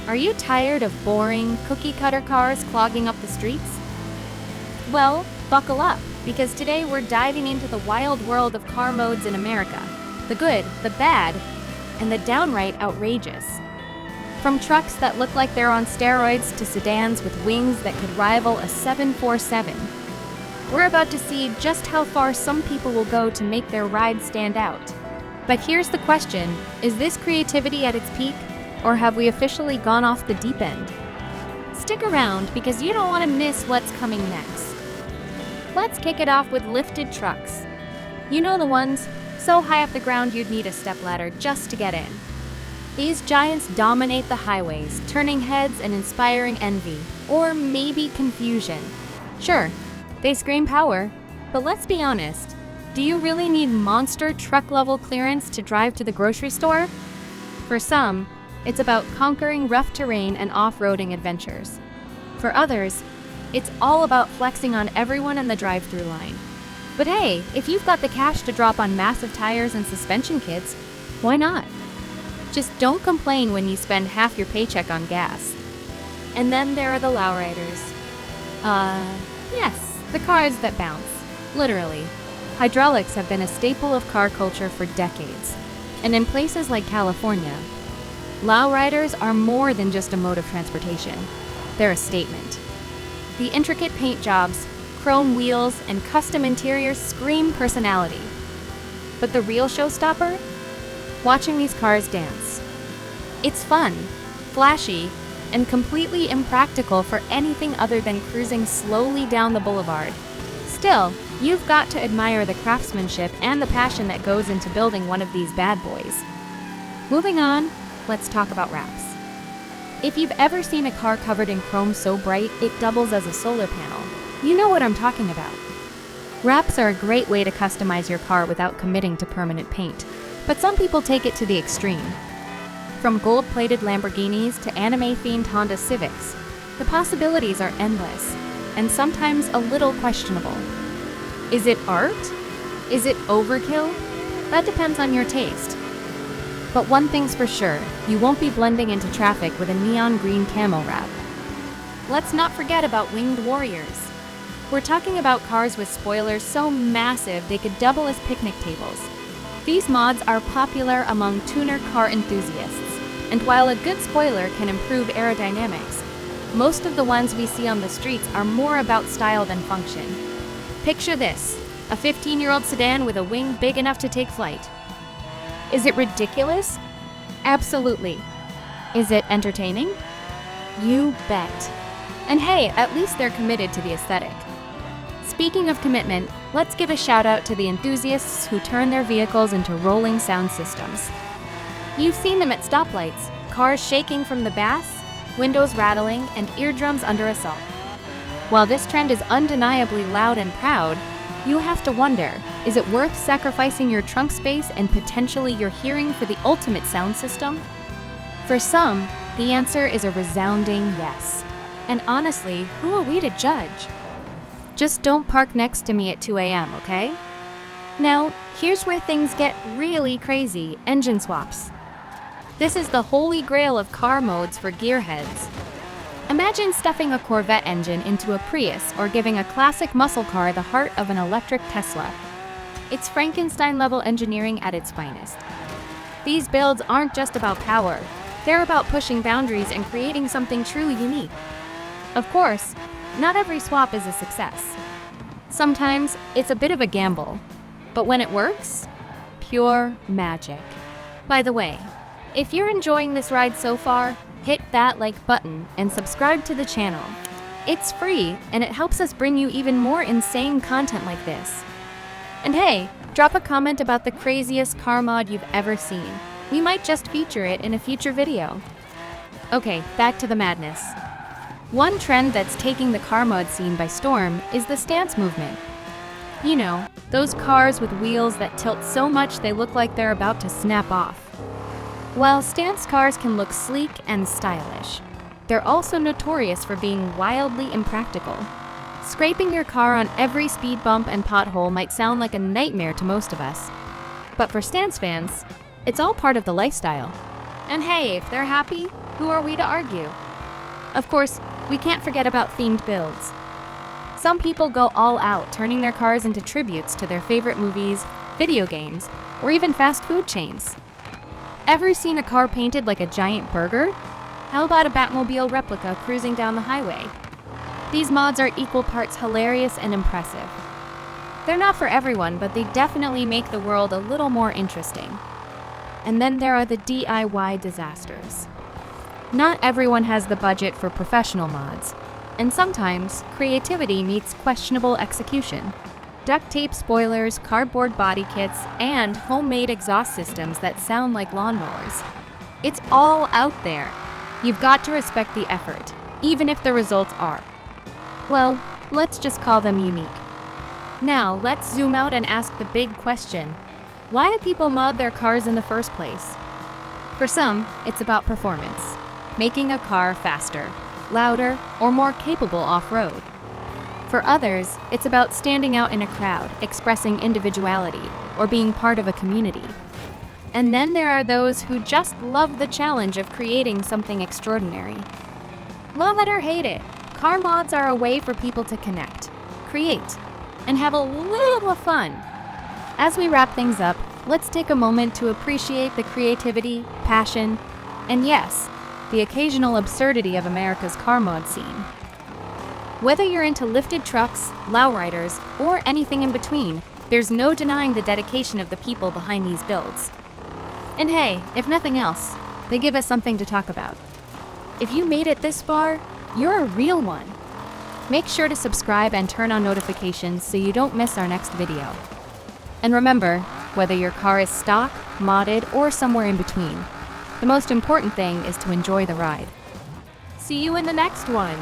Are you tired of boring, cookie-cutter cars clogging up the streets? Well, buckle up, because today we're diving into the wild world of car modes in America. The good, the bad, and the downright outrageous. From trucks that look like they're on steroids to sedans with wings that could rival a 747. We're about to see just how far some people will go to make their ride stand out. But here's the question, is this creativity at its peak? Or have we officially gone off the deep end? Stick around because you don't want to miss what's coming next. Let's kick it off with lifted trucks. You know the ones so high off the ground you'd need a stepladder just to get in. These giants dominate the highways, turning heads and inspiring envy, or maybe confusion. Sure, they scream power, but let's be honest, do you really need monster truck-level clearance to drive to the grocery store? For some, it's about conquering rough terrain and off-roading adventures. For others, it's all about flexing on everyone in the drive-thru line. But hey, if you've got the cash to drop on massive tires and suspension kits, why not? Just don't complain when you spend half your paycheck on gas. And then there are the Lowriders. Yes, the cars that bounce. Literally. Hydraulics have been a staple of car culture for decades. And in places like California, Lowriders are more than just a mode of transportation. They're a statement. The intricate paint jobs, chrome wheels, and custom interiors scream personality. But the real showstopper? Watching these cars dance. It's fun, flashy, and completely impractical for anything other than cruising slowly down the boulevard. Still, you've got to admire the craftsmanship and the passion that goes into building one of these bad boys. Moving on, let's talk about wraps. If you've ever seen a car covered in chrome so bright it doubles as a solar panel, you know what I'm talking about. Wraps are a great way to customize your car without committing to permanent paint, but some people take it to the extreme. From gold-plated Lamborghinis to anime-themed Honda Civics, the possibilities are endless, and sometimes a little questionable. Is it art? Is it overkill? That depends on your taste. But one thing's for sure, you won't be blending into traffic with a neon green camo wrap. Let's not forget about winged warriors. We're talking about cars with spoilers so massive they could double as picnic tables. These mods are popular among tuner car enthusiasts, and while a good spoiler can improve aerodynamics, most of the ones we see on the streets are more about style than function. Picture this, a 15-year-old sedan with a wing big enough to take flight. Is it ridiculous? Absolutely. Is it entertaining? You bet. And hey, at least they're committed to the aesthetic. Speaking of commitment, let's give a shout out to the enthusiasts who turn their vehicles into rolling sound systems. You've seen them at stoplights, cars shaking from the bass, windows rattling, and eardrums under assault. While this trend is undeniably loud and proud, you have to wonder, is it worth sacrificing your trunk space and potentially your hearing for the ultimate sound system? For some, the answer is a resounding yes. And honestly, who are we to judge? Just don't park next to me at 2 a.m., okay? Now, here's where things get really crazy, engine swaps. This is the holy grail of car modes for gearheads. Imagine stuffing a Corvette engine into a Prius or giving a classic muscle car the heart of an electric Tesla. It's Frankenstein-level engineering at its finest. These builds aren't just about power. They're about pushing boundaries and creating something truly unique. Of course, not every swap is a success. Sometimes it's a bit of a gamble, but when it works, pure magic. By the way, if you're enjoying this ride so far, hit that like button and subscribe to the channel. It's free and it helps us bring you even more insane content like this. And hey, drop a comment about the craziest car mod you've ever seen. We might just feature it in a future video. Okay, back to the madness. One trend that's taking the car mod scene by storm is the stance movement. You know, those cars with wheels that tilt so much they look like they're about to snap off. While stance cars can look sleek and stylish, they're also notorious for being wildly impractical. Scraping your car on every speed bump and pothole might sound like a nightmare to most of us. But for stance fans, it's all part of the lifestyle. And hey, if they're happy, Who are we to argue? Of course, we can't forget about themed builds. Some people go all out, turning their cars into tributes to their favorite movies, video games, or even fast food chains. Ever seen a car painted like a giant burger? How about a Batmobile replica cruising down the highway? These mods are equal parts hilarious and impressive. They're not for everyone, but they definitely make the world a little more interesting. And then there are the DIY disasters. Not everyone has the budget for professional mods, and sometimes creativity meets questionable execution. Duct tape spoilers, cardboard body kits, and homemade exhaust systems that sound like lawnmowers. It's all out there. You've got to respect the effort, even if the results are, well, let's just call them unique. Now, let's zoom out and ask the big question. Why do people mod their cars in the first place? For some, it's about performance, making a car faster, louder, or more capable off-road. For others, it's about standing out in a crowd, expressing individuality, or being part of a community. And then there are those who just love the challenge of creating something extraordinary. Love it or hate it, car mods are a way for people to connect, create, and have a little fun. As we wrap things up, let's take a moment to appreciate the creativity, passion, and yes, the occasional absurdity of America's car mod scene. Whether you're into lifted trucks, Lowriders, or anything in between, there's no denying the dedication of the people behind these builds. And hey, if nothing else, they give us something to talk about. If you made it this far, you're a real one. Make sure to subscribe and turn on notifications so you don't miss our next video. And remember, whether your car is stock, modded, or somewhere in between, the most important thing is to enjoy the ride. See you in the next one!